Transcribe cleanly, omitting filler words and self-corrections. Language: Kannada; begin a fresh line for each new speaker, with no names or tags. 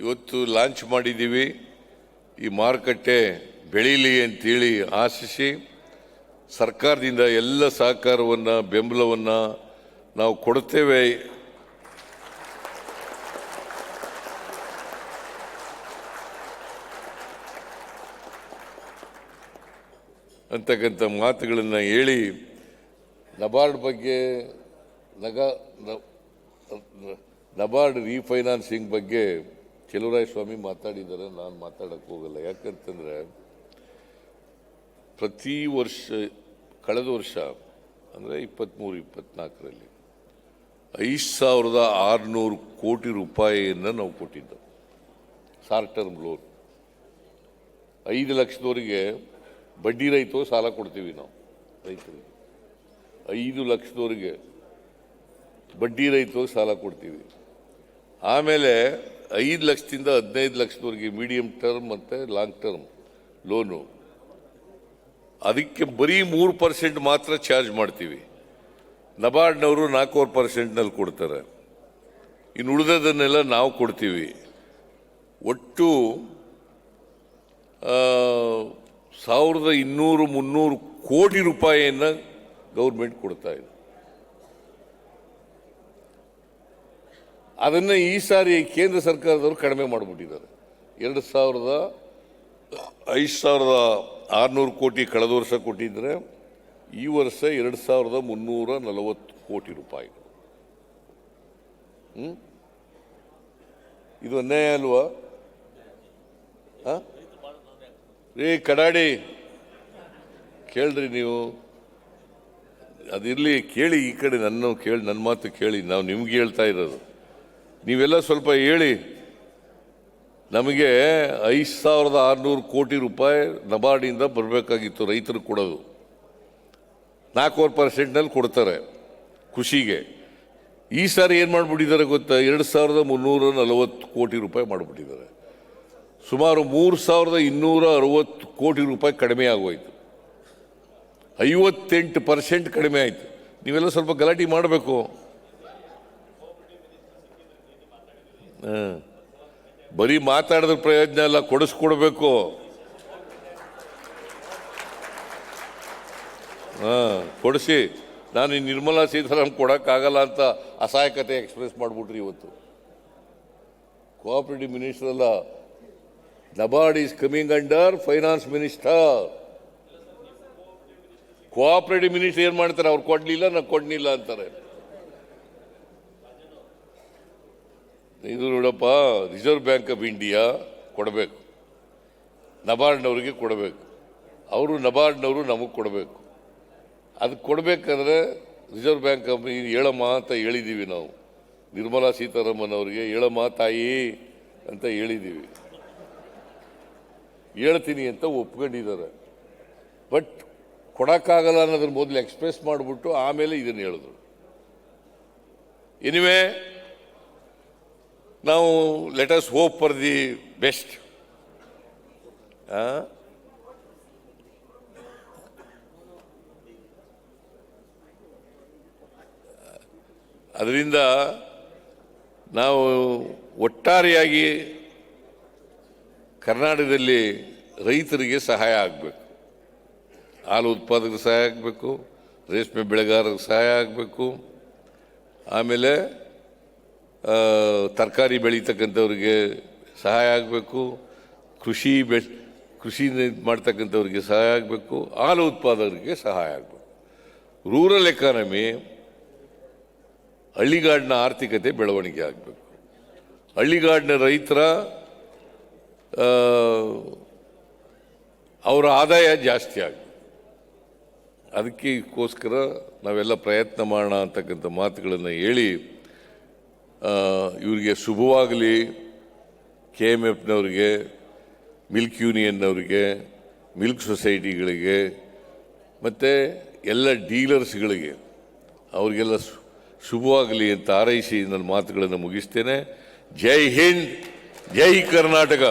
ಇವತ್ತು ಲಾಂಚ್ ಮಾಡಿದ್ದೀವಿ. ಈ ಮಾರುಕಟ್ಟೆ ಬೆಳೀಲಿ ಅಂತೇಳಿ ಆಶಿಸಿ ಸರ್ಕಾರದಿಂದ ಎಲ್ಲ ಸಹಕಾರವನ್ನು ಬೆಂಬಲವನ್ನು ನಾವು ಕೊಡುತ್ತೇವೆ ಅಂತಕ್ಕಂಥ ಮಾತುಗಳನ್ನು ಹೇಳಿ ನಬಾರ್ಡ್ ಬಗ್ಗೆ ನಬಾರ್ಡ್ ರೀಫೈನಾನ್ಸಿಂಗ್ ಬಗ್ಗೆ ಸ್ವಾಮಿ ಮಾತಾಡಿದ್ದಾರೆ. ನಾನು ಮಾತಾಡಕ್ಕೆ ಹೋಗಲ್ಲ. ಯಾಕಂತಂದರೆ ಪ್ರತಿ ವರ್ಷ ಕಳೆದ ವರ್ಷ ಅಂದರೆ 23-24ರಲ್ಲಿ 5,600 ಕೋಟಿ ರೂಪಾಯಿಯನ್ನು ನಾವು ಕೊಟ್ಟಿದ್ದು ಶಾರ್ಟ್ ಟರ್ಮ್ ಲೋನ್. 5 ಲಕ್ಷದವರಿಗೆ ಬಡ್ಡಿ ರಹಿತ ಸಾಲ ಕೊಡ್ತೀವಿ ನಾವು ರೈತರಿಗೆ. 5 ಲಕ್ಷದವರಿಗೆ ಬಡ್ಡಿ ರಹಿತ ಸಾಲ ಕೊಡ್ತೀವಿ. ಆಮೇಲೆ 5 ಲಕ್ಷದಿಂದ 15 ಲಕ್ಷದವರೆಗೆ ಮೀಡಿಯಂ ಟರ್ಮ್ ಮತ್ತು ಲಾಂಗ್ ಟರ್ಮ್ ಲೋನು, ಅದಕ್ಕೆ ಬರೀ 3% ಮಾತ್ರ ಚಾರ್ಜ್ ಮಾಡ್ತೀವಿ. ನಬಾರ್ಡ್ನವರು 4% ಕೊಡ್ತಾರೆ. ಇನ್ನು ಉಳಿದದನ್ನೆಲ್ಲ ನಾವು ಕೊಡ್ತೀವಿ. ಒಟ್ಟು 1,200-300 ಕೋಟಿ ರೂಪಾಯಿಯನ್ನು ಗೌರ್ಮೆಂಟ್ ಕೊಡ್ತಾ ಇದೆ. ಅದನ್ನು ಈ ಸಾರಿ ಕೇಂದ್ರ ಸರ್ಕಾರದವರು ಕಡಿಮೆ ಮಾಡಿಬಿಟ್ಟಿದ್ದಾರೆ. 5,600 ಕೋಟಿ ಕಳೆದ ವರ್ಷ ಕೊಟ್ಟಿದ್ರೆ ಈ ವರ್ಷ 2,340 ಕೋಟಿ ರೂಪಾಯಿಗಳು. ಇದು ಅನ್ಯಾಯ ಅಲ್ವಾ? ರೀ ಕಡಾಡಿ ಕೇಳ್ರಿ ನೀವು. ಅದಿರಲಿ, ಕೇಳಿ ಈ ಕಡೆ ನನ್ನ ಮಾತು ಕೇಳಿ. ನಾವು ನಿಮ್ಗೆ ಹೇಳ್ತಾ ಇರೋದು, ನೀವೆಲ್ಲ ಸ್ವಲ್ಪ ಹೇಳಿ. ನಮಗೆ 5,600 ಕೋಟಿ ರೂಪಾಯಿ ನಬಾರ್ಡಿಂದ ಬರಬೇಕಾಗಿತ್ತು ರೈತರು ಕೊಡೋದು. 4% ಕೊಡ್ತಾರೆ ಖುಷಿಗೆ. ಈ ಸಾರಿ ಏನು ಮಾಡಿಬಿಟ್ಟಿದ್ದಾರೆ ಗೊತ್ತಾ? 2,340 ಕೋಟಿ ರೂಪಾಯಿ ಮಾಡಿಬಿಟ್ಟಿದ್ದಾರೆ. ಸುಮಾರು 3,260 ಕೋಟಿ ರೂಪಾಯಿ ಕಡಿಮೆ ಆಗೋಯ್ತು. 58% ಕಡಿಮೆ ಆಯಿತು. ನೀವೆಲ್ಲ ಸ್ವಲ್ಪ ಗಲಾಟೆ ಮಾಡಬೇಕು. ಬರೀ ಮಾತಾಡಿದ ಪ್ರಯೋಜನ ಎಲ್ಲ, ಕೊಡಿಸ್ಕೊಡ್ಬೇಕು. ಕೊಡಿಸಿ. ನಾನು ಈ ನಿರ್ಮಲಾ ಸೀತಾರಾಮನ್ ಕೊಡೋಕ್ಕಾಗಲ್ಲ ಅಂತ ಅಸಹಾಯಕತೆ ಎಕ್ಸ್ಪ್ರೆಸ್ ಮಾಡಿಬಿಟ್ರಿ ಇವತ್ತು. ಕೋಆಪರೇಟಿವ್ ಮಿನಿಸ್ಟರ್ ಅಲ್ಲ, NABARD is coming under finance minister. Cooperative minister ಏನು ಮಾಡ್ತಾರೆ? ಅವ್ರು ಕೊಡಲಿಲ್ಲ, ನಾವು ಕೊಡಲಿಲ್ಲ ಅಂತಾರೆ. ಇದು ನೋಡಪ್ಪ, ರಿಸರ್ವ್ ಬ್ಯಾಂಕ್ ಆಫ್ ಇಂಡಿಯಾ ಕೊಡಬೇಕು, ನಬಾರ್ಡ್ನವ್ರಿಗೆ ಕೊಡಬೇಕು. ಅವರು ನಬಾರ್ಡ್ನವರು ನಮಗೆ ಕೊಡಬೇಕು. ಅದಕ್ಕೆ ಕೊಡಬೇಕಾದ್ರೆ ರಿಸರ್ವ್ ಬ್ಯಾಂಕ್ ಆಫ್ ಹೇಳಮ್ಮ ಅಂತ ಹೇಳಿದ್ದೀವಿ ನಾವು. ನಿರ್ಮಲಾ ಸೀತಾರಾಮನ್ ಅವರಿಗೆ ಹೇಳಮ್ಮ ತಾಯಿ ಅಂತ ಹೇಳಿದ್ದೀವಿ. ಹೇಳ್ತೀನಿ ಅಂತ ಒಪ್ಕೊಂಡಿದ್ದಾರೆ. ಬಟ್ ಕೊಡೋಕ್ಕಾಗಲ್ಲ ಅನ್ನೋದ್ರ ಮೊದಲು ಎಕ್ಸ್ಪ್ರೆಸ್ ಮಾಡಿಬಿಟ್ಟು ಆಮೇಲೆ ಇದನ್ನು ಹೇಳಿದ್ರು. ಎನಿವೆ, ನಾವು let us hope for the best. ಅದರಿಂದ ನಾವು ಒಟ್ಟಾರೆಯಾಗಿ ಕರ್ನಾಟಕದಲ್ಲಿ ರೈತರಿಗೆ ಸಹಾಯ ಆಗಬೇಕು. ಹಾಲು ಉತ್ಪಾದಕರಿಗೆ ಸಹಾಯ ಆಗಬೇಕು, ರೇಷ್ಮೆ ಬೆಳೆಗಾರರಿಗೆ ಸಹಾಯ ಆಗಬೇಕು, ಆಮೇಲೆ ತರಕಾರಿ ಬೆಳೀತಕ್ಕಂಥವ್ರಿಗೆ ಸಹಾಯ ಆಗಬೇಕು, ಕೃಷಿ ಮಾಡ್ತಕ್ಕಂಥವ್ರಿಗೆ ಸಹಾಯ ಆಗಬೇಕು, ಹಾಲು ಉತ್ಪಾದಕರಿಗೆ ಸಹಾಯ ಆಗಬೇಕು. ರೂರಲ್ ಎಕಾನಮಿ, ಹಳ್ಳಿಗಾಡಿನ ಆರ್ಥಿಕತೆ ಬೆಳವಣಿಗೆ ಆಗಬೇಕು. ಹಳ್ಳಿಗಾಡಿನ ರೈತರ ಅವರ ಆದಾಯ ಜಾಸ್ತಿ ಆಗಬೇಕು. ಅದಕ್ಕೋಸ್ಕರ ನಾವೆಲ್ಲ ಪ್ರಯತ್ನ ಮಾಡೋಣ ಅಂತಕ್ಕಂಥ ಮಾತುಗಳನ್ನು ಹೇಳಿ, ಇವರಿಗೆ ಶುಭವಾಗಲಿ. KMFನವ್ರಿಗೆ, ಮಿಲ್ಕ್ ಯೂನಿಯನ್ನವ್ರಿಗೆ, ಮಿಲ್ಕ್ ಸೊಸೈಟಿಗಳಿಗೆ ಮತ್ತು ಎಲ್ಲ ಡೀಲರ್ಸ್ಗಳಿಗೆ ಅವರಿಗೆಲ್ಲ ಶುಭವಾಗಲಿ ಅಂತ ಹಾರೈಸಿ ನನ್ನ ಮಾತುಗಳನ್ನು ಮುಗಿಸ್ತೇನೆ. ಜೈ ಹಿಂದ್, ಜೈ ಕರ್ನಾಟಕ.